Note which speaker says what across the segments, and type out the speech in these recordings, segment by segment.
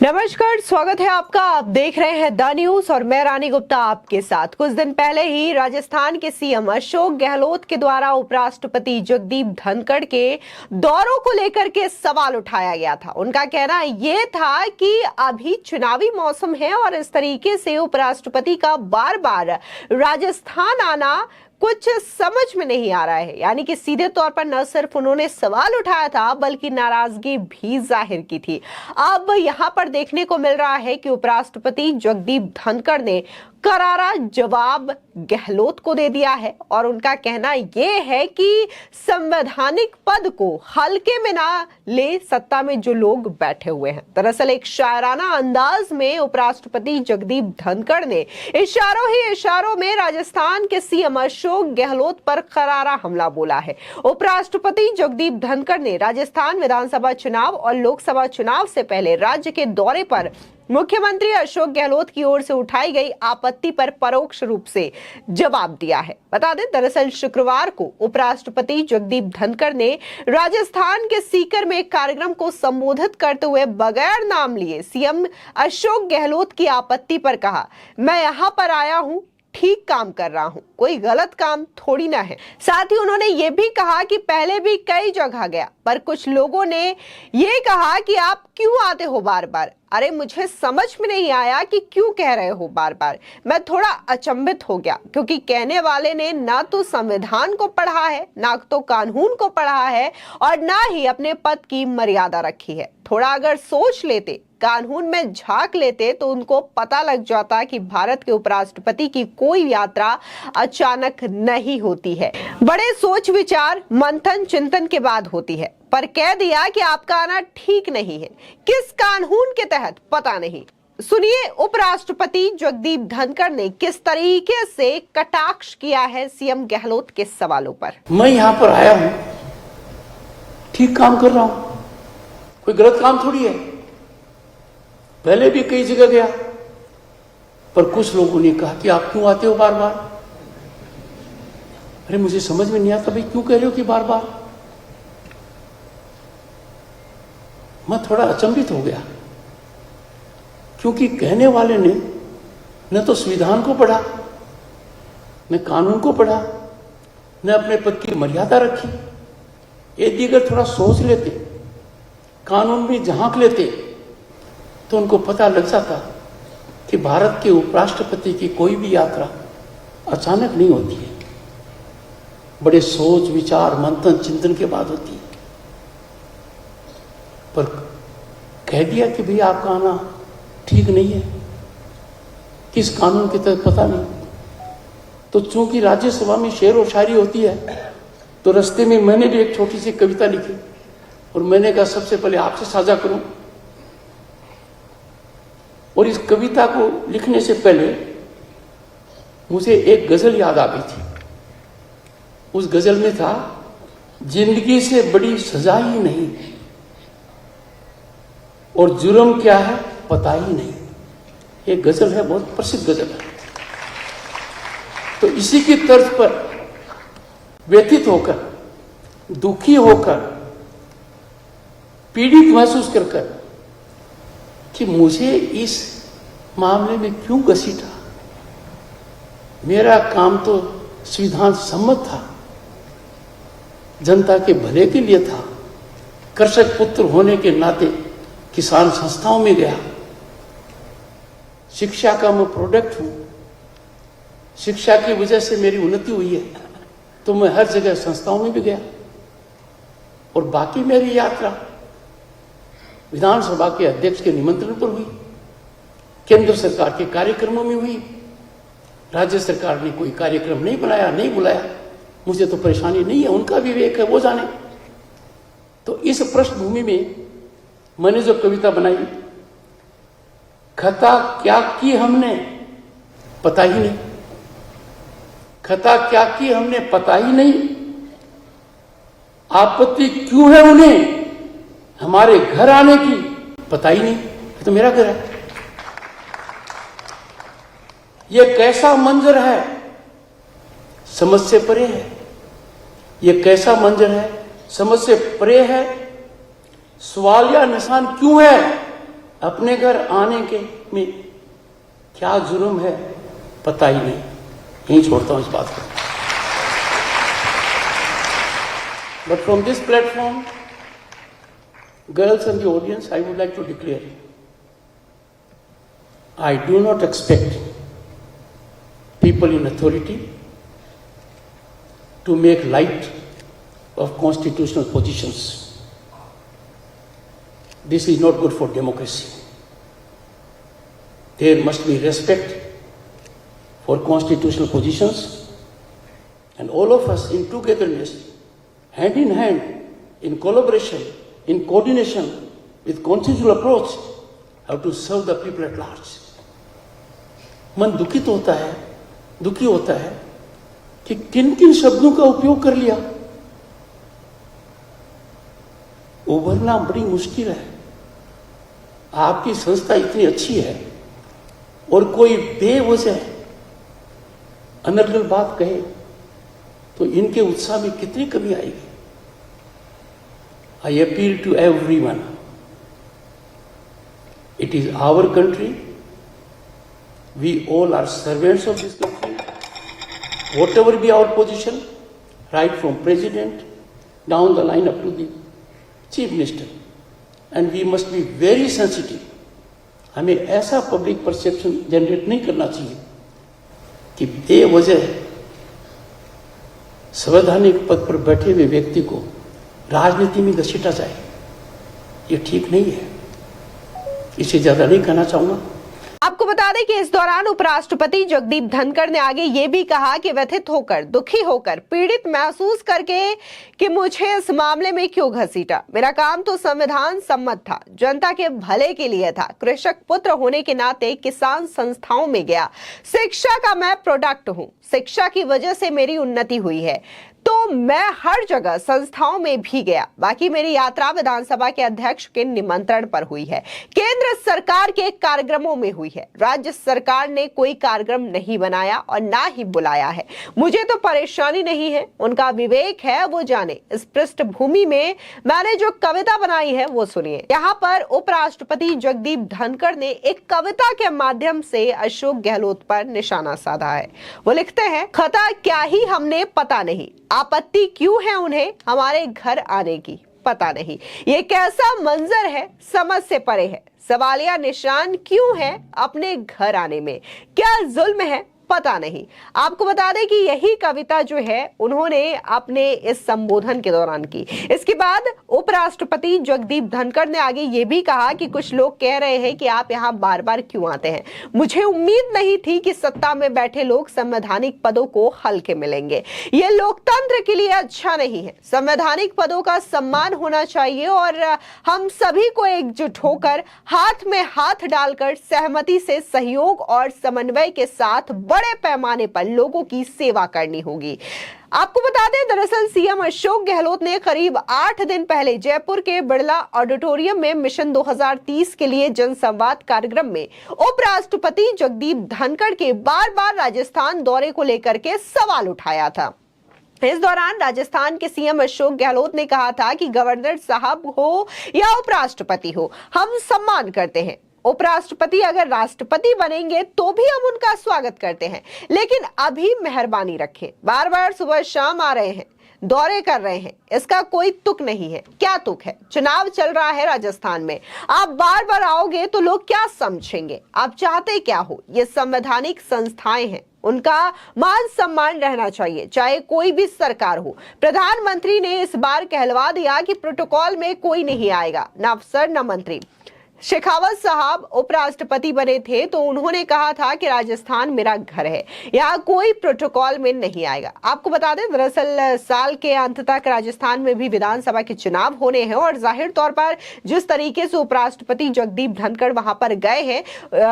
Speaker 1: नमस्कार, स्वागत है आपका। आप देख रहे हैं द न्यूज और मैं रानी गुप्ता आपके साथ। कुछ दिन पहले ही राजस्थान के सीएम अशोक गहलोत के द्वारा उपराष्ट्रपति जगदीप धनखड़ के दौरों को लेकर के सवाल उठाया गया था। उनका कहना यह था कि अभी चुनावी मौसम है और इस तरीके से उपराष्ट्रपति का बार बार राजस्थान आना कुछ समझ में नहीं आ रहा है। यानी कि सीधे तौर पर न सिर्फ उन्होंने सवाल उठाया था बल्कि नाराजगी भी जाहिर की थी। अब यहां पर देखने को मिल रहा है कि उपराष्ट्रपति जगदीप धनखड़ ने करारा जवाब गहलोत को दे दिया है और उनका कहना यह है कि संवैधानिक पद को हल्के में ना ले सत्ता में जो लोग बैठे हुए हैं। दरअसल एक शायराना अंदाज में उपराष्ट्रपति जगदीप धनखड़ ने इशारों ही इशारों में राजस्थान के सीएम अशोक गहलोत पर करारा हमला बोला है। उपराष्ट्रपति जगदीप धनखड़ ने राजस्थान विधानसभा चुनाव और लोकसभा चुनाव से पहले राज्य के दौरे पर मुख्यमंत्री अशोक गहलोत की ओर से उठाई गई आपत्ति पर परोक्ष रूप से जवाब दिया है। बता दें, दरअसल शुक्रवार को उपराष्ट्रपति जगदीप धनखड़ ने राजस्थान के सीकर में एक कार्यक्रम को संबोधित करते हुए बगैर नाम लिए सीएम अशोक गहलोत की आपत्ति पर कहा, मैं यहां पर आया हूं, ठीक काम कर रहा हूं, कोई गलत काम थोड़ी ना है। साथ ही उन्होंने ये भी कहा कि पहले भी कई जगह गया पर कुछ लोगों ने ये कहा कि आप क्यों आते हो बार बार। अरे मुझे समझ में नहीं आया कि क्यों कह रहे हो बार बार। मैं थोड़ा अचंभित हो गया क्योंकि कहने वाले ने ना तो संविधान को पढ़ा है, ना तो कानून को पढ़ा है और ना ही अपने पद की मर्यादा रखी है। थोड़ा अगर सोच लेते, कानून में झांक लेते तो उनको पता लग जाता कि भारत के उपराष्ट्रपति की कोई यात्रा अचानक नहीं होती है, बड़े सोच विचार मंथन चिंतन के बाद होती है। पर कह दिया कि आपका आना ठीक नहीं है, किस कानून के तहत पता नहीं। सुनिए उपराष्ट्रपति जगदीप धनखड़ ने किस तरीके से कटाक्ष किया है सीएम गहलोत के सवालों पर।
Speaker 2: मैं यहाँ पर आया हूँ, ठीक काम कर रहा हूँ, कोई गलत काम थोड़ी है। पहले भी कई जगह गया पर कुछ लोगों ने कहा कि आप क्यों आते हो बार बार। अरे मुझे समझ में नहीं आता भाई क्यों कह रहे हो कि बार बार। मैं थोड़ा अचंभित हो गया क्योंकि कहने वाले ने न तो संविधान को पढ़ा, न कानून को पढ़ा, न अपने पद की मर्यादा रखी। यदि अगर थोड़ा सोच लेते, कानून में झांक लेते तो उनको पता लग जाता कि भारत के उपराष्ट्रपति की कोई भी यात्रा अचानक नहीं होती है, बड़े सोच विचार मंथन चिंतन के बाद होती है। पर कह दिया कि भैया आपका आना ठीक नहीं है, किस कानून के तहत पता नहीं। तो चूंकि राज्यसभा में शेर और शायरी होती है तो रास्ते में मैंने भी एक छोटी सी कविता लिखी और मैंने कहा सबसे पहले आपसे साझा करूं। और इस कविता को लिखने से पहले मुझे एक गजल याद आ गई थी। उस गजल में था, जिंदगी से बड़ी सजा ही नहीं और जुर्म क्या है पता ही नहीं। ये गजल है, बहुत प्रसिद्ध गजल है। तो इसी की तर्ज पर व्यथित होकर, दुखी होकर, पीड़ित महसूस कर कि मुझे इस मामले में क्यों घसीटा। मेरा काम तो संविधान सम्मत था, जनता के भले के लिए था। कृषक पुत्र होने के नाते किसान संस्थाओं में गया। शिक्षा का मैं प्रोडक्ट हूं, शिक्षा की वजह से मेरी उन्नति हुई है तो मैं हर जगह संस्थाओं में भी गया। और बाकी मेरी यात्रा विधानसभा के अध्यक्ष के निमंत्रण पर हुई, केंद्र सरकार के कार्यक्रमों में हुई। राज्य सरकार ने कोई कार्यक्रम नहीं बनाया, नहीं बुलाया, मुझे तो परेशानी नहीं है, उनका विवेक है, वो जाने। तो इस पृष्ठभूमि में मैंने जो कविता बनाई, खता क्या की हमने पता ही नहीं, खता क्या की हमने पता ही नहीं, आपत्ति क्यों है उन्हें हमारे घर आने की पता ही नहीं। ये तो मेरा घर है। ये कैसा मंजर है समझ से परे है, ये कैसा मंजर है समझ से परे है। सवाल या निशान क्यों है अपने घर आने के में क्या जुर्म है पता ही नहीं। यहीं छोड़ता हूं इस बात को। But from this platform, girls and the audience, I would like to declare, I do not expect people in authority to make light of constitutional positions. This is not good for democracy. There must be respect for constitutional positions, and all of us in togetherness, hand in hand, in collaboration, in coordination with consensual approach, have to serve the people at large. मन दुखी होता है कि किन किन शब्दों का उपयोग कर लिया। उभरना बड़ी मुश्किल है। आपकी संस्था इतनी अच्छी है और कोई बेवजह अनर्गल बात कहे तो इनके उत्साह में कितनी कमी आएगी। I appeal to everyone. It is our country. We all are servants of this country. Whatever be our position, right from president down the line up to the chief minister, and we must be very sensitive. हमें ऐसा public perception generate नहीं करना चाहिए कि बेवजह संवैधानिक पद पर बैठे हुए व्यक्ति को राजनीति में घसीटा जाए। ये ठीक नहीं है। इससे ज्यादा नहीं कहना चाहूंगा।
Speaker 1: आपको बता दें कि इस दौरान उपराष्ट्रपति जगदीप धनखड़ ने आगे ये भी कहा कि व्यथित होकर, दुखी होकर, पीड़ित महसूस करके कि मुझे इस मामले में क्यों घसीटा। मेरा काम तो संविधान सम्मत था, जनता के भले के लिए था। कृषक पुत्र होने के नाते किसान संस्थाओं में गया। शिक्षा का मैं प्रोडक्ट हूं। शिक्षा की वजह से मेरी उन्नति हुई है, तो मैं हर जगह संस्थाओं में भी गया। बाकी मेरी यात्रा विधानसभा के अध्यक्ष के निमंत्रण पर हुई है, केंद्र सरकार के कार्यक्रमों में हुई है। राज्य सरकार ने कोई कार्यक्रम नहीं बनाया और ना ही बुलाया है। मुझे तो परेशानी नहीं है, उनका विवेक है, वो जाने। इस पृष्ठभूमि में मैंने जो कविता बनाई है वो सुनिए। यहाँ पर उपराष्ट्रपति जगदीप धनखड़ ने एक कविता के माध्यम से अशोक गहलोत पर निशाना साधा है। वो लिखते हैं, खता क्या ही हमने पता नहीं, आपत्ति क्यों है उन्हें हमारे घर आने की पता नहीं। ये कैसा मंजर है, समझ से परे है। सवालिया निशान क्यों है अपने घर आने में, क्या जुल्म है पता नहीं। आपको बता दें कि यही कविता जो है उन्होंने अपने इस संबोधन के दौरान की। इसके बाद उपराष्ट्रपति जगदीप धनखड़ ने आगे ये भी कहा कि कुछ लोग कह रहे हैं कि आप यहाँ बार बार क्यों आते हैं। मुझे उम्मीद नहीं थी कि सत्ता में बैठे लोग संवैधानिक पदों को हल्के मिलेंगे। ये लोकतंत्र के लिए अच्छा नहीं है। संवैधानिक पदों का सम्मान होना चाहिए और हम सभी को एकजुट होकर हाथ में हाथ डालकर सहमति से सहयोग और समन्वय के साथ बड़े पैमाने पर लोगों की सेवा करनी होगी। आपको बता दें, दरअसल सीएम अशोक गहलोत ने करीब 8 दिन पहले जयपुर के बिड़ला ऑडिटोरियम में मिशन 2030 के लिए जनसंवाद कार्यक्रम में उपराष्ट्रपति जगदीप धनखड़ के बार-बार राजस्थान दौरे को लेकर के सवाल उठाया था। इस दौरान राजस्थान के सीएम अशोक गहलोत ने कहा था कि गवर्नर साहब हो या उपराष्ट्रपति हो, हम सम्मान करते हैं। उपराष्ट्रपति अगर राष्ट्रपति बनेंगे तो भी हम उनका स्वागत करते हैं, लेकिन अभी मेहरबानी रखें। बार बार सुबह शाम आ रहे हैं, दौरे कर रहे हैं, इसका कोई तुक नहीं है। क्या तुक है? चुनाव चल रहा है राजस्थान में, आप बार बार आओगे तो लोग क्या समझेंगे? आप चाहते क्या हो? ये संवैधानिक संस्थाएं हैं, उनका मान सम्मान रहना चाहिए, चाहे कोई भी सरकार हो। प्रधानमंत्री ने इस बार कहलवा दिया कि प्रोटोकॉल में कोई नहीं आएगा, न अफसर न मंत्री। शेखावत साहब उपराष्ट्रपति बने थे तो उन्होंने कहा था कि राजस्थान मेरा घर है, यहाँ कोई प्रोटोकॉल में नहीं आएगा। आपको बता दें, दरअसल साल के अंत तक राजस्थान में भी विधानसभा के चुनाव होने हैं और जाहिर तौर पर जिस तरीके से उपराष्ट्रपति जगदीप धनखड़ वहां पर गए हैं,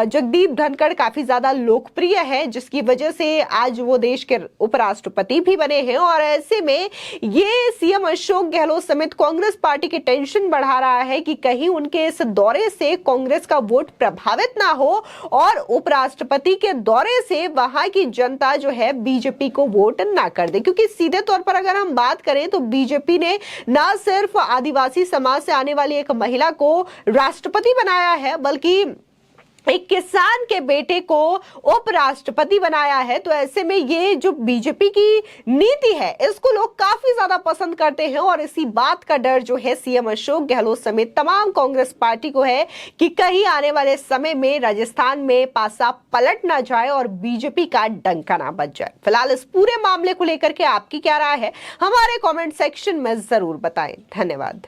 Speaker 1: जगदीप धनखड़ काफी ज्यादा लोकप्रिय है, जिसकी वजह से आज वो देश के उपराष्ट्रपति भी बने हैं। और ऐसे में ये सीएम अशोक गहलोत समेत कांग्रेस पार्टी की टेंशन बढ़ा रहा है कि कहीं उनके इस दौरे से कांग्रेस का वोट प्रभावित ना हो और उपराष्ट्रपति के दौरे से वहां की जनता जो है बीजेपी को वोट ना कर दे। क्योंकि सीधे तौर पर अगर हम बात करें तो बीजेपी ने ना सिर्फ आदिवासी समाज से आने वाली एक महिला को राष्ट्रपति बनाया है, बल्कि एक किसान के बेटे को उपराष्ट्रपति बनाया है। तो ऐसे में ये जो बीजेपी की नीति है इसको लोग काफी ज्यादा पसंद करते हैं और इसी बात का डर जो है सीएम अशोक गहलोत समेत तमाम कांग्रेस पार्टी को है कि कहीं आने वाले समय में राजस्थान में पासा पलट ना जाए और बीजेपी का डंका ना बज जाए। फिलहाल इस पूरे मामले को लेकर के आपकी क्या राय है हमारे कॉमेंट सेक्शन में जरूर बताएं। धन्यवाद।